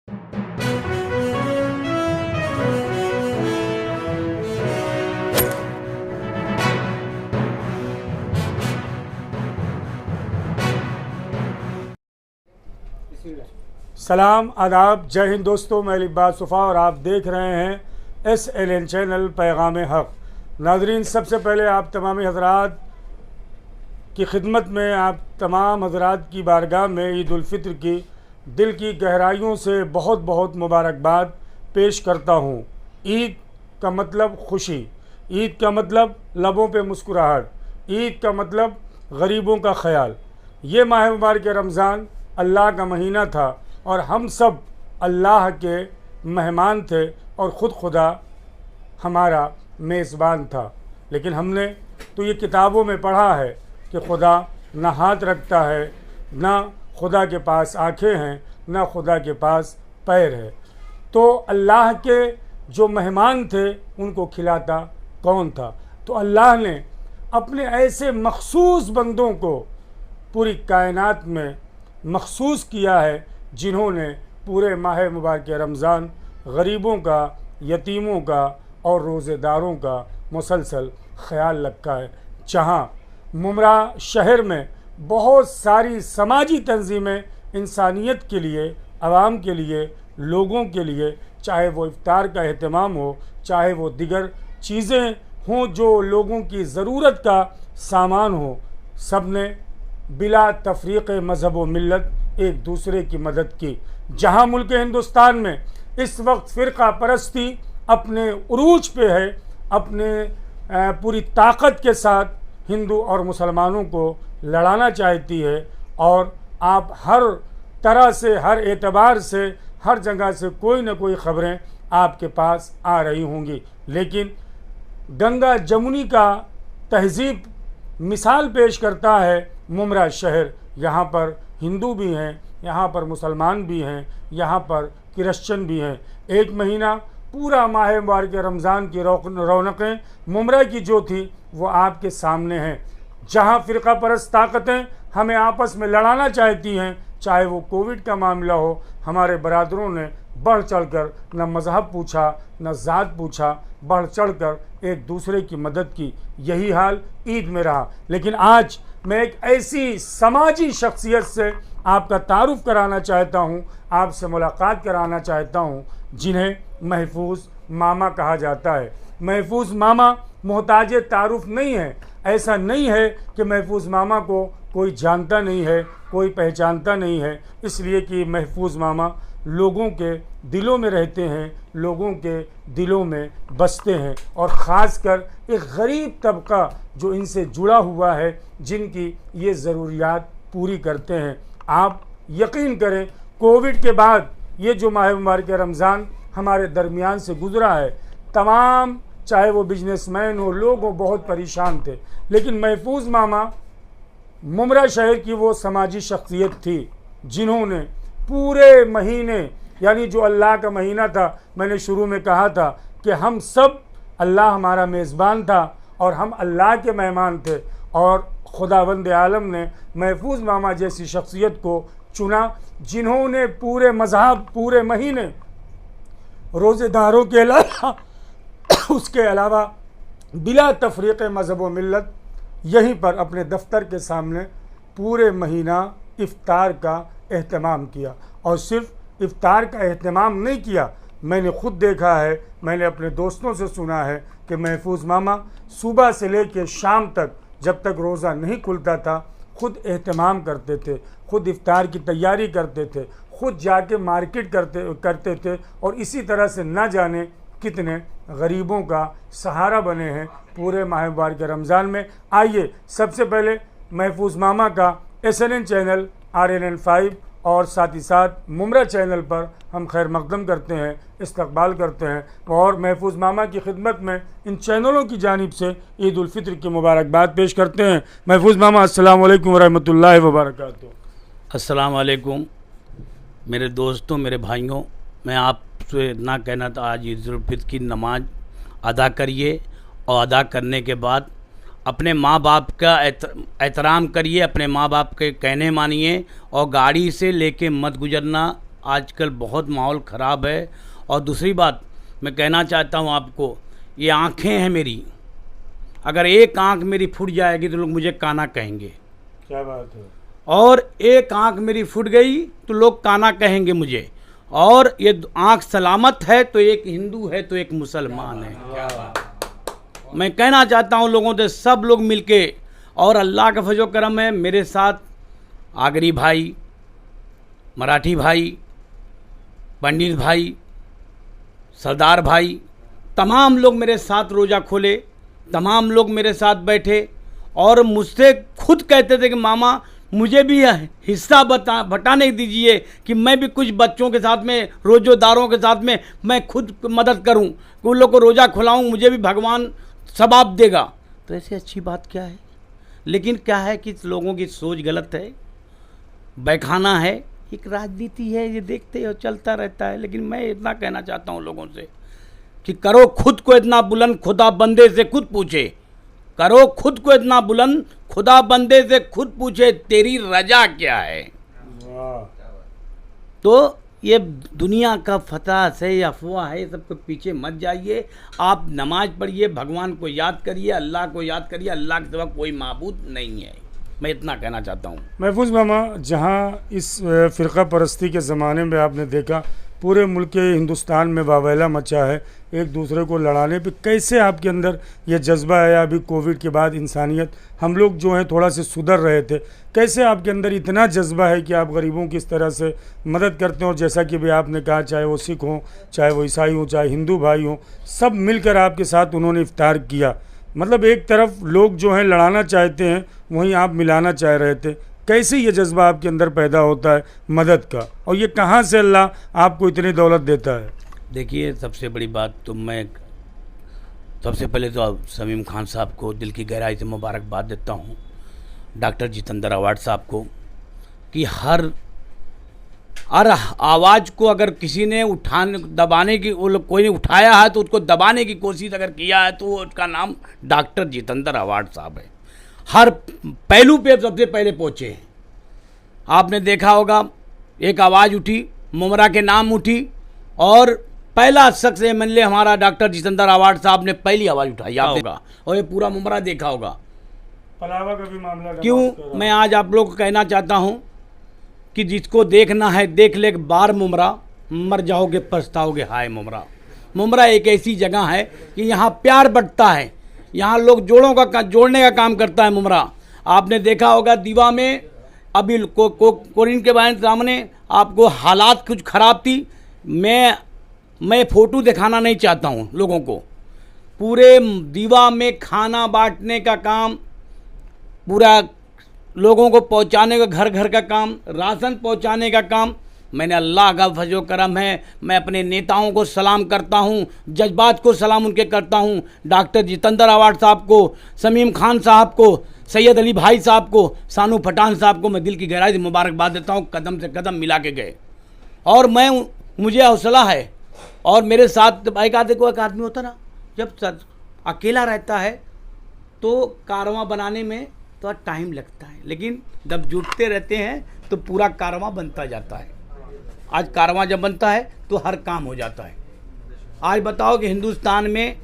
सलाम आदाब, जय हिंद दोस्तों। मैं लिब्बास सुफ़ा और आप देख रहे हैं SLN चैनल पैगाम हक़। नाज़रीन, सबसे पहले आप तमाम हज़रात की खिदमत में, आप तमाम हज़रात की बारगाह में ईद उल फ़ित्र की दिल की गहराइयों से बहुत बहुत मुबारकबाद पेश करता हूँ। ईद का मतलब खुशी, ईद का मतलब लबों पे मुस्कुराहट, ईद का मतलब गरीबों का ख्याल। ये माह मुबारक रमज़ान अल्लाह का महीना था और हम सब अल्लाह के मेहमान थे और ख़ुद खुदा हमारा मेज़बान था। लेकिन हमने तो ये किताबों में पढ़ा है कि खुदा ना हाथ रखता है, ना खुदा के पास आँखें हैं, ना खुदा के पास पैर है। तो अल्लाह के जो मेहमान थे उनको खिलाता कौन था? तो अल्लाह ने अपने ऐसे मखसूस बंदों को पूरी कायनात में मखसूस किया है जिन्होंने पूरे माह मुबारक रमज़ान गरीबों का, यतीमों का और रोज़ेदारों का मुसलसल ख्याल रखा है। जहाँ मुमरा शहर में बहुत सारी समाजी तंजीमें इंसानियत के लिए, आवाम के लिए, लोगों के लिए, चाहे वो इफ्तार का एहतमाम हो, चाहे वो दिगर चीज़ें हों जो लोगों की ज़रूरत का सामान हो, सब ने बिला तफरीक़ मज़हब व मिल्लत एक दूसरे की मदद की। जहाँ मुल्क हिंदुस्तान में इस वक्त फ़िरक़ा परस्ती अपने उरूज पे है, अपने पूरी ताकत के साथ हिंदू और मुसलमानों को लड़ाना चाहती है, और आप हर तरह से, हर एतबार से, हर जगह से कोई न कोई ख़बरें आपके पास आ रही होंगी। लेकिन गंगा जमुनी का तहज़ीब मिसाल पेश करता है मुमरा शहर। यहाँ पर हिंदू भी हैं, यहाँ पर मुसलमान भी हैं, यहाँ पर क्रिश्चन भी हैं। एक महीना पूरा माह मुबारक रमज़ान की रौनकें मुमरा की जो थी वो आपके सामने हैं। जहाँ फ़िरक़ा परस्त ताकतें हमें आपस में लड़ाना चाहती हैं, चाहे वो कोविड का मामला हो, हमारे बरादरों ने बढ़ चढ़ कर न मज़हब पूछा, न ज़ात पूछा, बढ़ चढ़ कर एक दूसरे की मदद की। यही हाल ईद में रहा। लेकिन आज मैं एक ऐसी समाजी शख्सियत से आपका तारुफ़ कराना चाहता हूँ, आपसे मुलाकात कराना चाहता हूँ, जिन्हें महफूज मामा कहा जाता है। महफूज मामा मोहताज तारुफ़ नहीं है। ऐसा नहीं है कि महफूज मामा को कोई जानता नहीं है, कोई पहचानता नहीं है, इसलिए कि महफूज मामा लोगों के दिलों में रहते हैं, लोगों के दिलों में बसते हैं, और ख़ास कर एक गरीब तबका जो इनसे जुड़ा हुआ है, जिनकी ये ज़रूरियात पूरी करते हैं। आप यकीन करें, कोविड के बाद ये जो माह मुबारक रमज़ान हमारे दरमियान से गुज़रा है, तमाम चाहे वो बिजनेसमैन हो, लोग हो, बहुत परेशान थे। लेकिन महफूज मामा मुमरा शहर की वो समाजी शख्सियत थी जिन्होंने पूरे महीने, यानी जो अल्लाह का महीना था, मैंने शुरू में कहा था कि हम सब, अल्लाह हमारा मेज़बान था और हम अल्लाह के मेहमान थे, और खुदावंद आलम ने महफूज मामा जैसी शख्सियत को चुना जिन्होंने पूरे मज़हब, पूरे महीने रोज़ेदारों के अलावा उसके अलावा बिला तफरीक़ मज़हब व मिल्लत यहीं पर अपने दफ्तर के सामने पूरे महीना इफ्तार का एहतमाम किया। और सिर्फ इफ्तार का एहतमाम नहीं किया, मैंने ख़ुद देखा है, मैंने अपने दोस्तों से सुना है कि महफूज मामा सुबह से लेकर शाम तक, जब तक रोज़ा नहीं खुलता था, ख़ुद एहतमाम करते थे, ख़ुद इफ्तार की तैयारी करते थे, ख़ुद जाके मार्केट करते थे, और इसी तरह से न जाने कितने गरीबों का सहारा बने हैं पूरे माह मुबारक रमज़ान में। आइए सबसे पहले महफूज मामा का SLN चैनल RNN5 और साथ ही साथ मुमरा चैनल पर हम खैर मकदम करते हैं, इस्तकबाल करते हैं, और महफूज मामा की खिदमत में इन चैनलों की जानिब से ईद उल फ़ित्र की मुबारकबाद पेश करते हैं। महफूज मामा, अस्सलाम वालेकुम व रहमतुल्लाहि व बरकातुहू। अस्सलाम वालेकुम मेरे दोस्तों, मेरे भाइयों, मैं आपसे इतना कहना था, आज ईद उल फ़ित्र की नमाज अदा करिए, और अदा करने के बाद अपने माँ बाप का एहतराम करिए, अपने माँ बाप के कहने मानिए, और गाड़ी से लेके मत गुजरना, आजकल बहुत माहौल ख़राब है। और दूसरी बात मैं कहना चाहता हूँ आपको, ये आँखें हैं मेरी, अगर एक आँख मेरी फूट जाएगी तो लोग मुझे काना कहेंगे। क्या बात है। और एक आँख मेरी फूट गई तो लोग काना कहेंगे मुझे। और ये आँख सलामत है तो एक हिंदू है तो एक मुसलमान है। मैं कहना चाहता हूँ लोगों से, सब लोग मिलके, और अल्लाह का फजो करम है, मेरे साथ आगरी भाई, मराठी भाई, पंडित भाई, सरदार भाई, तमाम लोग मेरे साथ रोज़ा खोले, तमाम लोग मेरे साथ बैठे और मुझसे खुद कहते थे कि मामा मुझे भी हिस्सा बटाने दीजिए कि मैं भी कुछ बच्चों के साथ में, रोज़ोदारों के साथ में मैं खुद मदद करूं, कि उन लोग को रोज़ा खुलाऊं, मुझे भी भगवान सवाब देगा। तो ऐसी अच्छी बात क्या है। लेकिन क्या है कि लोगों की सोच गलत है, बहकाना है, एक राजनीति है, ये देखते हो चलता रहता है। लेकिन मैं इतना कहना चाहता हूँ लोगों से कि करो खुद को इतना बुलंद, खुदा बंदे से खुद पूछे, करो खुद को इतना बुलंद, खुदा बंदे से खुद पूछे तेरी रजा क्या है। वाह। तो ये दुनिया का फतह से अफवाह है, सबके पीछे मत जाइए। आप नमाज पढ़िए, भगवान को याद करिए, अल्लाह को याद करिए, अल्लाह के सिवा कोई माबूद नहीं है। मैं इतना कहना चाहता हूँ। महफूज मामा, जहाँ इस फ़िरका परस्ती के ज़माने में आपने देखा पूरे मुल्क के हिंदुस्तान में वावैला मचा है एक दूसरे को लड़ाने पे, कैसे आपके अंदर ये जज्बा आया? अभी कोविड के बाद इंसानियत, हम लोग जो हैं थोड़ा से सुधर रहे थे, कैसे आपके अंदर इतना जज्बा है कि आप गरीबों की इस तरह से मदद करते हो? और जैसा कि भी आपने कहा, चाहे वो सिख हों, चाहे वो ईसाई हों, चाहे हिंदू भाई हों, सब मिलकर आपके साथ उन्होंने इफ्तार किया। मतलब एक तरफ लोग जो हैं लड़ाना चाहते हैं, वहीं आप मिलाना चाह रहे थे। कैसे ये जज्बा आपके अंदर पैदा होता है मदद का, और ये कहाँ से अल्लाह आपको इतनी दौलत देता है? देखिए, सबसे बड़ी बात तो मैं सबसे पहले तो समीम खान साहब को दिल की गहराई से मुबारकबाद देता हूँ, डॉक्टर जितेंद्र अवार्ड साहब को, कि हर आवाज़ को अगर किसी ने दबाने की, कोई ने उठाया है तो उसको दबाने की कोशिश अगर किया है तो उसका नाम डॉक्टर जितेंद्र अवार्ड साहब है। हर पहलू पे सबसे पहले पहुँचे हैं। आपने देखा होगा, एक आवाज़ उठी, मुमरा के नाम उठी, और पहला शख्स एमएलए हमारा डॉक्टर जितेंद्र अवार्ड साहब ने पहली आवाज़ उठाई होगा, और ये पूरा मुमरा देखा होगा। पलावा का भी मामला क्यों मैं आज आप लोग को कहना चाहता हूँ कि जिसको देखना है देख ले बार मुमरा, मर जाओगे पछताओगे हाय मुमरा। मुमरा एक ऐसी जगह है कि यहाँ प्यार बंटता है, यहाँ लोग जोड़ने का काम करता है मुमरा। आपने देखा होगा दीवा में अभी कोरिन के बारे सामने आपको हालात कुछ ख़राब थी। मैं फ़ोटो दिखाना नहीं चाहता हूँ लोगों को। पूरे दीवा में खाना बांटने का काम, पूरा लोगों को पहुंचाने का, घर घर का काम, राशन पहुंचाने का काम। मैंने अल्लाह का फजो करम है, मैं अपने नेताओं को सलाम करता हूं, जज्बात को सलाम उनके करता हूं, डॉक्टर जितेंद्र अवार्ड साहब को, समीम खान साहब को, सैयद अली भाई साहब को, सानू पठान साहब को मैं दिल की गहराई से मुबारकबाद देता हूं। कदम से कदम मिला के गए, और मुझे हौसला है। और मेरे साथ एक आदमी होता ना, जब अकेला रहता है तो कारवां बनाने में तो टाइम लगता है, लेकिन जब जुटते रहते हैं तो पूरा कारवां बनता जाता है। आज कारवां जब बनता है तो हर काम हो जाता है। आज बताओ कि हिंदुस्तान में,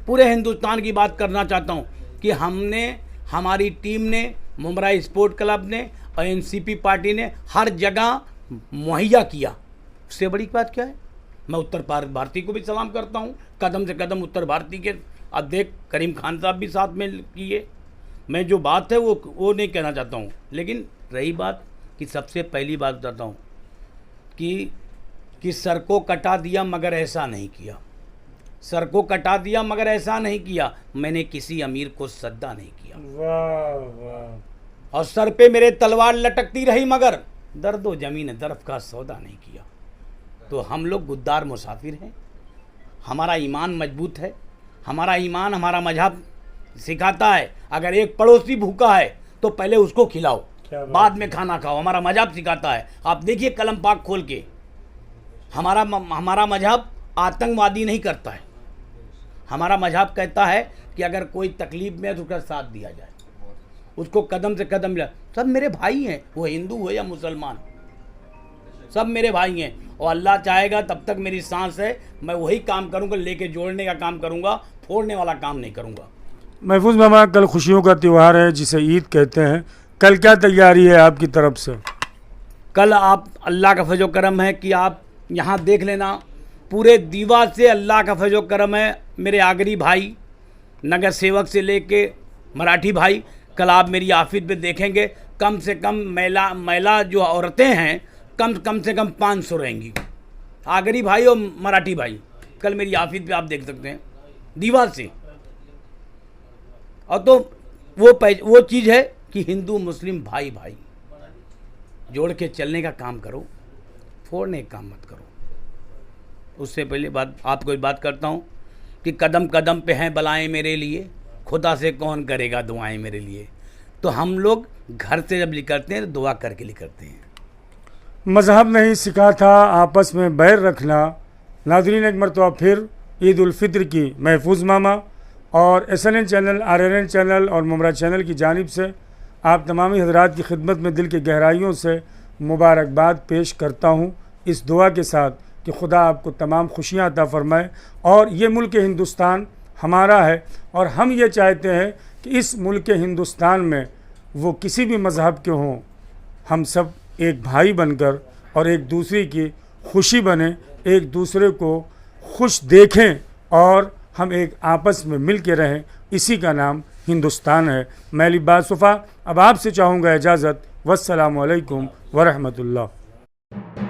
पूरे हिंदुस्तान की बात करना चाहता हूँ कि हमने, हमारी टीम ने, मुमरा स्पोर्ट क्लब ने और एनसीपी पार्टी ने हर जगह मुहैया किया। उससे बड़ी बात क्या है? मैं उत्तर भारती को भी सलाम करता हूँ, कदम से कदम उत्तर भारती के अध्यक्ष करीम खान साहब भी साथ में किए। मैं जो बात है वो नहीं कहना चाहता हूँ। लेकिन रही बात कि सबसे पहली बात बताता हूँ कि सर को कटा दिया मगर ऐसा नहीं किया, सर को कटा दिया मगर ऐसा नहीं किया, मैंने किसी अमीर को सद्दा नहीं किया। वाह वाह। और सर पे मेरे तलवार लटकती रही मगर दर्दो जमीन दर्फ का सौदा नहीं किया। तो हम लोग गुद्दार मुसाफिर हैं, हमारा ईमान मजबूत है, हमारा ईमान, हमारा मजहब सिखाता है अगर एक पड़ोसी भूखा है तो पहले उसको खिलाओ, बाद में खाना खाओ। हमारा मजहब सिखाता है। आप देखिए कलम पाक खोल के, हमारा मजहब आतंकवादी नहीं करता है। हमारा मजहब कहता है कि अगर कोई तकलीफ में है तो उसका साथ दिया जाए, उसको कदम से कदम मिला। सब मेरे भाई हैं, वो हिंदू हो या मुसलमान, सब मेरे भाई हैं और अल्लाह चाहेगा तब तक मेरी सांस है मैं वही काम करूँगा, लेके जोड़ने का काम करूँगा, फोड़ने वाला काम नहीं करूँगा। महफूज मामा, कल खुशियों का त्यौहार है जिसे ईद कहते हैं, कल क्या तैयारी है आपकी तरफ से? कल आप अल्लाह का फजो करम है कि आप यहाँ देख लेना, पूरे दीवा से अल्लाह का फजो करम है। मेरे आगरी भाई, नगर सेवक से लेके मराठी भाई, कल आप मेरी आफिस पे देखेंगे कम से कम महिला जो औरतें हैं कम से कम 500 रहेंगी, आगरी भाई और मराठी भाई। कल मेरी आफिस पे आप देख सकते हैं दीवा से। और तो वो चीज़ है कि हिंदू मुस्लिम भाई भाई जोड़ के चलने का काम करो, फोड़ने का काम मत करो। उससे पहले आपको एक बात करता हूँ कि कदम कदम पे हैं बलाएं मेरे लिए, खुदा से कौन करेगा दुआएं मेरे लिए। तो हम लोग घर से जब निकलते हैं तो दुआ करके निकलते हैं। मज़हब नहीं सिखा था आपस में बैर रखना। नाज़रीन, एक मरतबा फिर ईद उल फित्र की महफूज मामा और SLN चैनल, RNN चैनल और मुमरा चैनल की जानिब से आप तमामी हज़रात की खिदमत में दिल की गहराइयों से मुबारकबाद पेश करता हूँ, इस दुआ के साथ कि खुदा आपको तमाम खुशियाँ अता फ़रमाए। और ये मुल्क हिंदुस्तान हमारा है और हम ये चाहते हैं कि इस मुल्क हिंदुस्तान में वो किसी भी मज़हब के हों, हम सब एक भाई बनकर और एक दूसरे की खुशी बने, एक दूसरे को खुश देखें और हम एक आपस में मिल के रहें। इसी का नाम हिंदुस्तान है। मैं लिबास सुफ़ा अब आपसे चाहूँगा इजाज़त। वस्सलामु अलैकुम वरहमतुल्लाह।